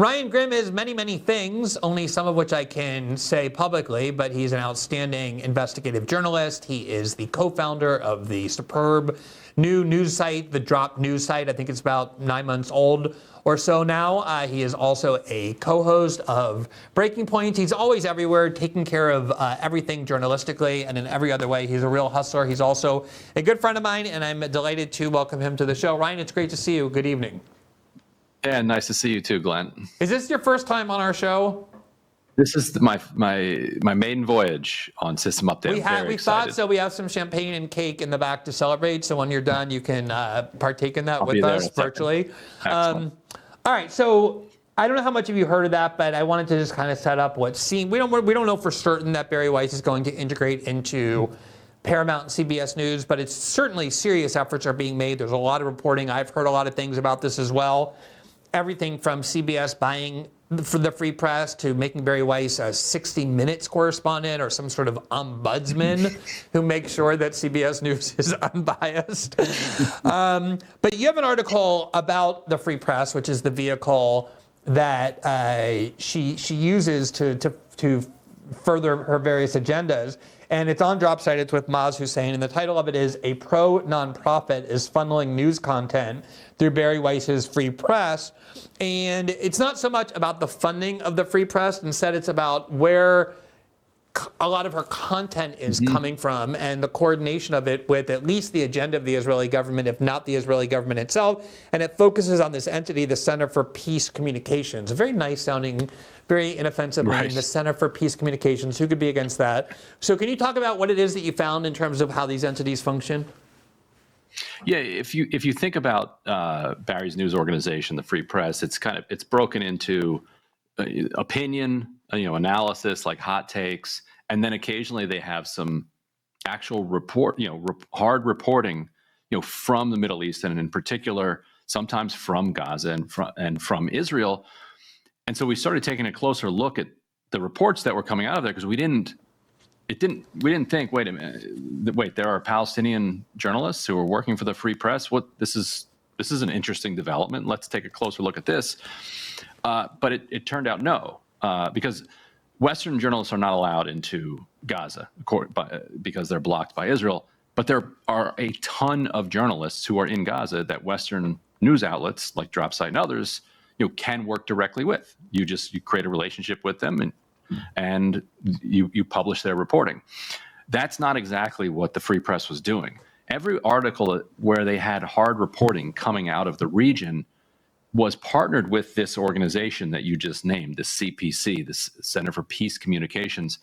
Ryan Grim is many, many things, only some of which I can say publicly, but he's an outstanding investigative journalist. He is the co-founder of the superb new news site, the Drop News site. I think it's about 9 months old or so now. He is also a co-host of Breaking Point. He's always everywhere, taking care of everything journalistically and in every other way. He's a real hustler. He's also a good friend of mine, and I'm delighted to welcome him to the show. Ryan, it's great to see you. Good evening. Yeah, nice to see you too, Glenn. Is this your first time on our show? This is my maiden voyage on System Update. We thought so. We have some champagne and cake in the back to celebrate. So when you're done, you can partake in that with us virtually. All right. So I don't know how much of you heard of that, but I wanted to just kind of set up what seemed. We don't know for certain that Bari Weiss is going to integrate into Paramount and CBS News, but it's certainly serious efforts are being made. There's a lot of reporting. I've heard a lot of things about this as well. Everything from CBS buying for the Free Press to making Bari Weiss a 60 Minutes correspondent or some sort of ombudsman who makes sure that CBS News is unbiased. But you have an article about the Free Press, which is the vehicle that she uses to further her various agendas. And it's on Drop Site. It's with Maz Hussein. And the title of it is A Pro Nonprofit is Funneling News Content Through Bari Weiss's Free Press. And it's not so much about the funding of the Free Press. Instead, it's about where a lot of her content is coming from and the coordination of it with at least the agenda of the Israeli government, if not the Israeli government itself. And it focuses on this entity, the Center for Peace Communications. A very nice sounding, very inoffensive name, the Center for Peace Communications. Who could be against that? So can you talk about what it is that you found in terms of how these entities function? Yeah, if you think about Bari's news organization, the Free Press, it's broken into opinion, analysis, like hot takes, and then occasionally they have some actual hard reporting, from the Middle East, and in particular, sometimes from Gaza and from Israel. And so we started taking a closer look at the reports that were coming out of there because we didn't think, wait a minute, there are Palestinian journalists who are working for the Free Press. This is an interesting development. Let's take a closer look at this. But it turned out no, because Western journalists are not allowed into Gaza because they're blocked by Israel. But there are a ton of journalists who are in Gaza that Western news outlets like Drop Site and others, can work directly with. You create a relationship with them and you publish their reporting. That's not exactly what the Free Press was doing. Every article where they had hard reporting coming out of the region was partnered with this organization that you just named, the CPC, the Center for Peace Communications.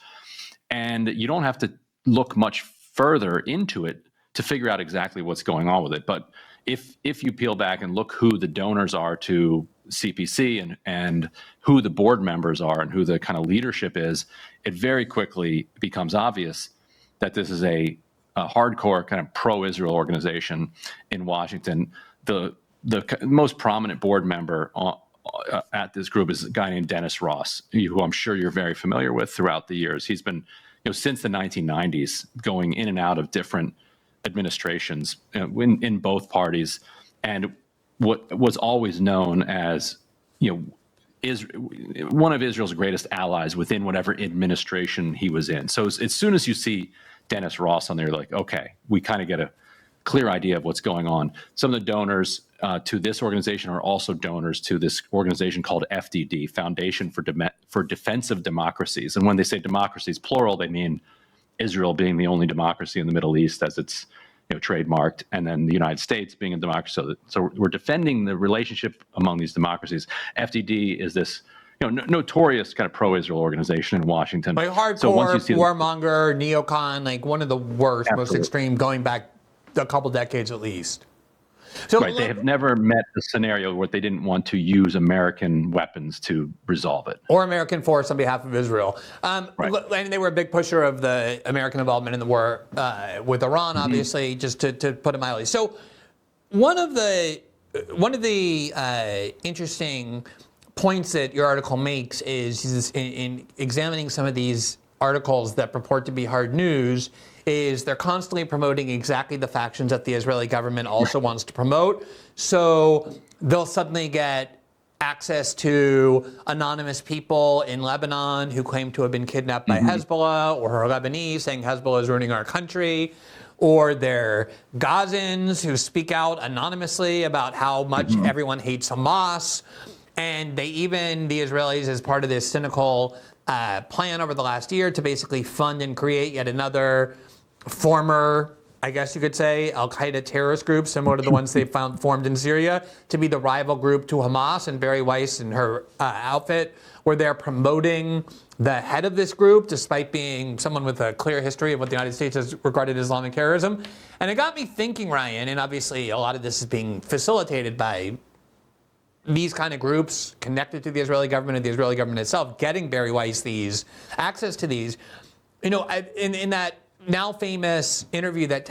And you don't have to look much further into it to figure out exactly what's going on with it. But if you peel back and look who the donors are to CPC and who the board members are and who the kind of leadership is, it very quickly becomes obvious that this is a hardcore kind of pro-Israel organization in Washington. The most prominent board member at this group is a guy named Dennis Ross, who I'm sure you're very familiar with throughout the years. He's been, since the 1990s, going in and out of different administrations in both parties, and what was always known as, one of Israel's greatest allies within whatever administration he was in. So as soon as you see Dennis Ross on there, you're like, okay, we kind of get a clear idea of what's going on. Some of the donors to this organization are also donors to this organization called FDD, Foundation for Defense of Democracies. And when they say democracies, plural, they mean Israel being the only democracy in the Middle East as it's trademarked, and then the United States being a democracy. So we're defending the relationship among these democracies. FDD is this notorious kind of pro-Israel organization in Washington. Like hardcore, warmonger, neocon, like one of the worst, most extreme, going back a couple decades at least. So they have never met a scenario where they didn't want to use American weapons to resolve it. Or American force on behalf of Israel. And they were a big pusher of the American involvement in the war with Iran, obviously, just to put it mildly. So one of the interesting points that your article makes is in examining some of these articles that purport to be hard news, is they're constantly promoting exactly the factions that the Israeli government also wants to promote. So they'll suddenly get access to anonymous people in Lebanon who claim to have been kidnapped by Hezbollah, or are Lebanese saying Hezbollah is ruining our country, or they're Gazans who speak out anonymously about how much everyone hates Hamas. And the Israelis, as part of this cynical plan over the last year to basically fund and create yet another former, I guess you could say, al-Qaeda terrorist group, similar to the ones they found formed in Syria, to be the rival group to Hamas, and Bari Weiss and her outfit, where they're promoting the head of this group, despite being someone with a clear history of what the United States has regarded as Islamic terrorism. And it got me thinking, Ryan, and obviously a lot of this is being facilitated by these kind of groups connected to the Israeli government and the Israeli government itself, getting Bari Weiss access to these. In that now famous interview that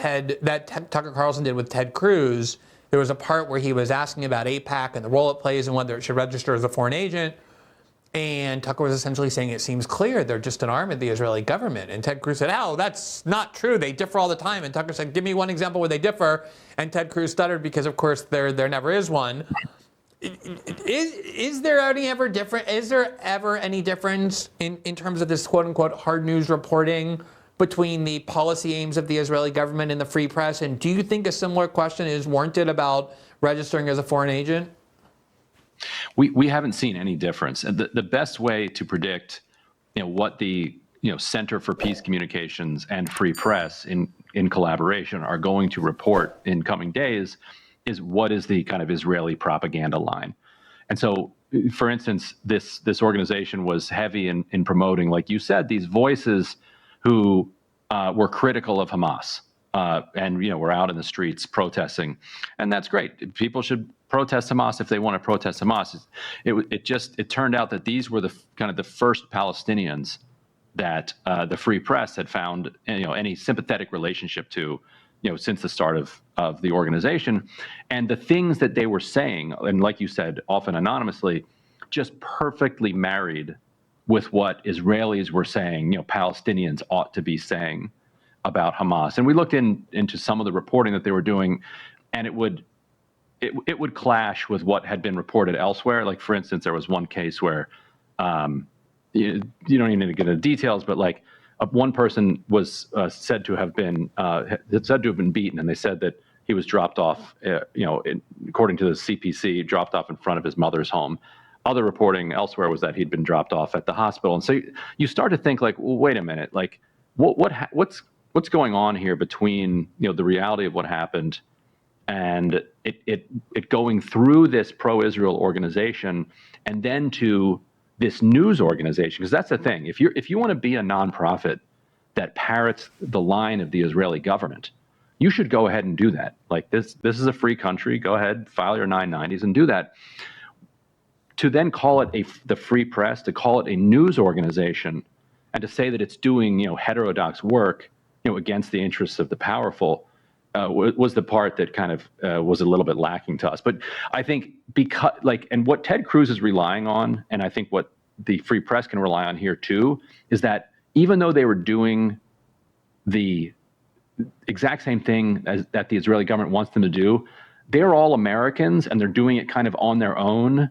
Tucker Carlson did with Ted Cruz, there was a part where he was asking about AIPAC and the role it plays and whether it should register as a foreign agent. And Tucker was essentially saying it seems clear they're just an arm of the Israeli government. And Ted Cruz said, oh, that's not true. They differ all the time. And Tucker said, give me one example where they differ. And Ted Cruz stuttered because, of course, there never is one. Is there ever any difference in terms of this quote unquote hard news reporting between the policy aims of the Israeli government and the free press? And do you think a similar question is warranted about registering as a foreign agent? We haven't seen any difference. And the best way to predict, what the Center for Peace Communications and Free Press in collaboration are going to report in coming days is what is the kind of Israeli propaganda line. And so, for instance, this organization was heavy in promoting, like you said, these voices who were critical of Hamas and were out in the streets protesting. And that's great. People should protest Hamas if they want to protest Hamas. It turned out that these were the kind of the first Palestinians that the Free Press had found any sympathetic relationship to since the start of the organization. And the things that they were saying, and like you said, often anonymously, just perfectly married with what Israelis were saying, Palestinians ought to be saying about Hamas. And we looked into some of the reporting that they were doing, and it would clash with what had been reported elsewhere. Like, for instance, there was one case where you don't even need to get into details, but like one person was said to have been beaten, and they said that he was dropped off, according to the CPC, dropped off in front of his mother's home. Other reporting elsewhere was that he'd been dropped off at the hospital. And so you start to think, like, well, wait a minute, like what's going on here between the reality of what happened and it going through this pro-Israel organization and then to this news organization? Because that's the thing. If you want to be a nonprofit that parrots the line of the Israeli government, you should go ahead and do that. Like, this is a free country. Go ahead, file your 990s and do that. To then call it the Free Press, to call it a news organization, and to say that it's doing heterodox work against the interests of the powerful, was the part that kind of was a little bit lacking to us. But I think and what Ted Cruz is relying on, and I think what the Free Press can rely on here too, is that even though they were doing the exact same thing that the Israeli government wants them to do, they're all Americans and they're doing it kind of on their own,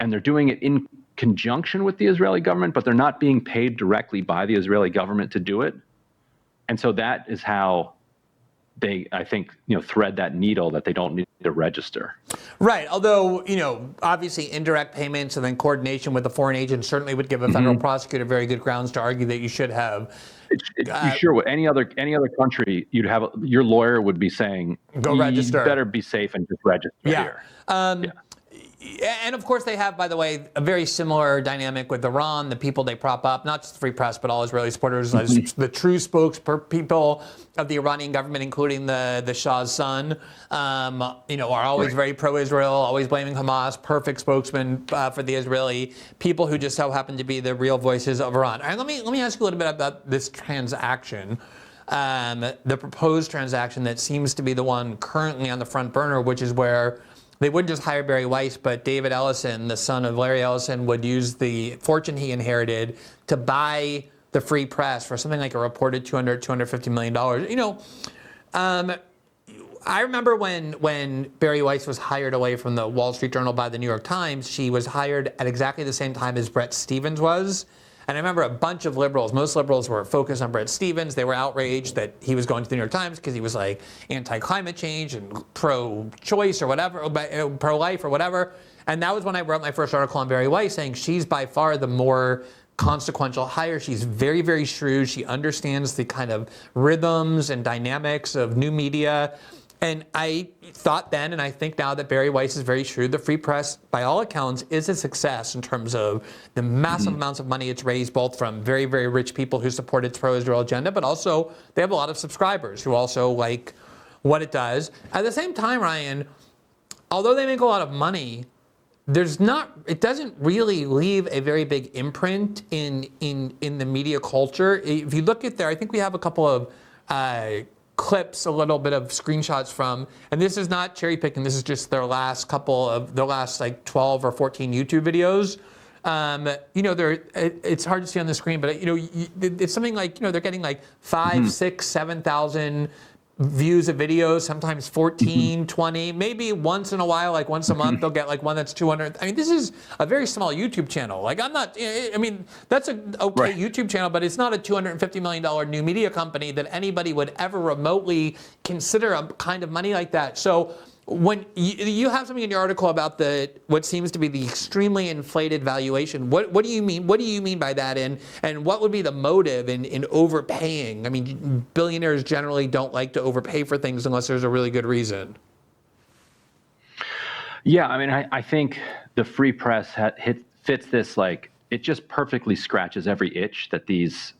and they're doing it in conjunction with the Israeli government, but they're not being paid directly by the Israeli government to do it. And so that is how they, I think, thread that needle that they don't need to register. Right. Although, obviously indirect payments and then coordination with the foreign agent certainly would give a federal prosecutor very good grounds to argue that you should have. You sure would. Any other country, you'd have your lawyer would be saying, go register. You better be safe and just register here. And of course, they have, by the way, a very similar dynamic with Iran. The people they prop up, not just the Free Press, but all Israeli supporters, as the true spokespeople of the Iranian government, including the Shah's son, are always very pro-Israel, always blaming Hamas, perfect spokesman for the Israeli people who just so happen to be the real voices of Iran. All right, let me ask you a little bit about this transaction, the proposed transaction that seems to be the one currently on the front burner, which is where they wouldn't just hire Bari Weiss, but David Ellison, the son of Larry Ellison, would use the fortune he inherited to buy the Free Press for something like a reported $250 million. I remember when Bari Weiss was hired away from the Wall Street Journal by the New York Times, she was hired at exactly the same time as Bret Stephens was. And I remember a bunch of liberals, most liberals were focused on Bret Stephens. They were outraged that he was going to the New York Times because he was like anti-climate change and pro-choice or whatever, pro-life or whatever. And that was when I wrote my first article on Bari Weiss, saying she's by far the more consequential hire. She's very, very shrewd. She understands the kind of rhythms and dynamics of new media. And I thought then, and I think now, that Bari Weiss is very shrewd. The Free Press, by all accounts, is a success in terms of the massive amounts of money it's raised, both from very, very rich people who support its pro-Israel agenda, but also they have a lot of subscribers who also like what it does. At the same time, Ryan, although they make a lot of money, it doesn't really leave a very big imprint in the media culture. If you look at I think we have a couple of clips, a little bit of screenshots from, and this is not cherry picking, this is just their last like 12 or 14 YouTube videos. It's hard to see on the screen, but it's something like, they're getting like 5, 6, 7,000 views of videos, sometimes 14, 20, maybe once in a while, like once a month, they'll get like one that's 200. I mean, this is a very small YouTube channel. Like that's an okay YouTube channel, but it's not a $250 million new media company that anybody would ever remotely consider a kind of money like that. So when you have something in your article about what seems to be the extremely inflated valuation, what do you mean? What do you mean by that? And what would be the motive in overpaying? I mean, billionaires generally don't like to overpay for things unless there's a really good reason. Yeah, I mean, I think the Free Press fits this, like, it just perfectly scratches every itch that these,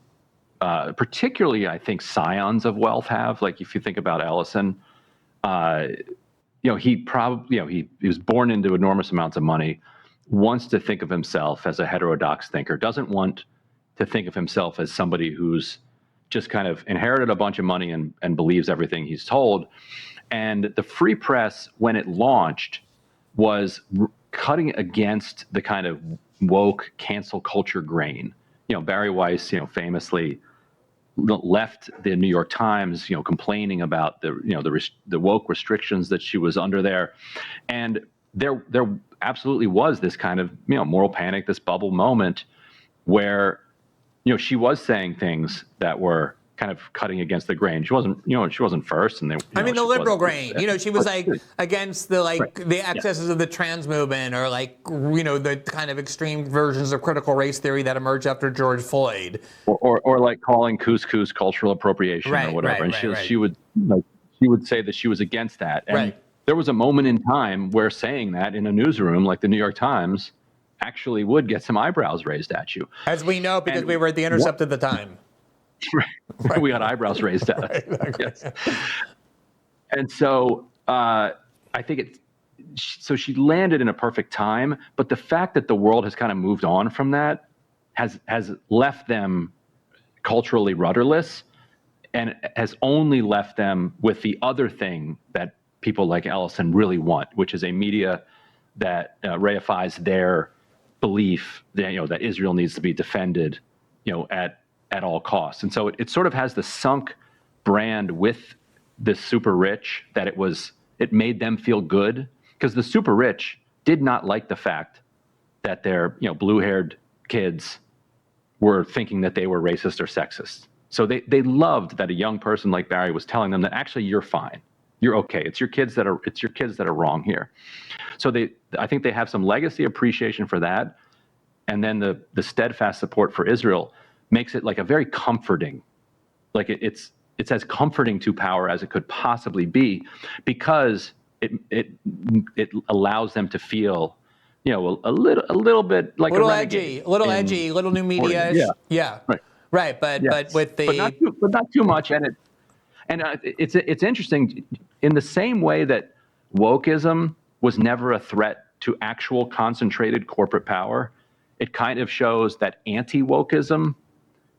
particularly I think scions of wealth have. Like if you think about Ellison, he probably, he was born into enormous amounts of money, wants to think of himself as a heterodox thinker, doesn't want to think of himself as somebody who's just kind of inherited a bunch of money and believes everything he's told. And the Free Press, when it launched, was cutting against the kind of woke cancel culture grain. Bari Weiss, famously left the New York Times, complaining about the woke restrictions that she was under there, and there absolutely was this kind of moral panic, this bubble moment, where she was saying things that were kind of cutting against the grain. She wasn't first, and the liberal grain. She was like against the excesses of the trans movement, or the kind of extreme versions of critical race theory that emerged after George Floyd, or like calling couscous cultural appropriation or whatever. She would say that she was against that. And there was a moment in time where saying that in a newsroom like the New York Times actually would get some eyebrows raised at you, as we know because we were at The Intercept at the time. Right. We got eyebrows raised at us. Yes. And so I think so she landed in a perfect time, but the fact that the world has kind of moved on from that has left them culturally rudderless, and has only left them with the other thing that people like Ellison really want, which is a media that reifies their belief that, that Israel needs to be defended, at all costs. And so it sort of has the sunk brand with the super rich, that it made them feel good, because the super rich did not like the fact that their blue-haired kids were thinking that they were racist or sexist. So they loved that a young person like Bari was telling them that actually you're fine, you're okay. It's your kids that are wrong here. So I think they have some legacy appreciation for that, and then the steadfast support for Israel makes it like a very comforting, like it's as comforting to power as it could possibly be, because it allows them to feel, a little bit like a little edgy, a little new media. Yeah. Right. But with but not too much. And it's interesting, in the same way that wokeism was never a threat to actual concentrated corporate power, it kind of shows that anti-wokeism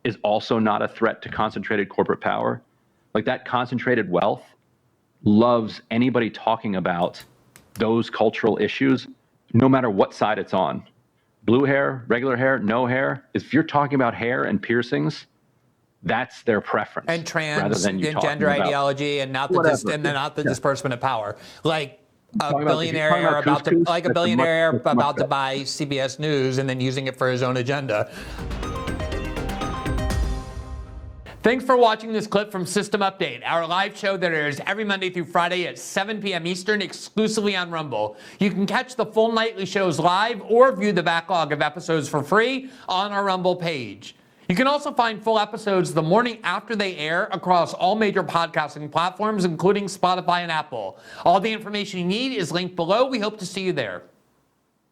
is also not a threat to concentrated corporate power. Like, that concentrated wealth loves anybody talking about those cultural issues, no matter what side it's on. Blue hair, regular hair, no hair. If you're talking about hair and piercings, that's their preference. And trans rather than you and talking gender about ideology, and not the disbursement of power, like a billionaire about to buy CBS News and then using it for his own agenda. Thanks for watching this clip from System Update, our live show that airs every Monday through Friday at 7 p.m. Eastern exclusively on Rumble. You can catch the full nightly shows live or view the backlog of episodes for free on our Rumble page. You can also find full episodes the morning after they air across all major podcasting platforms, including Spotify and Apple. All the information you need is linked below. We hope to see you there.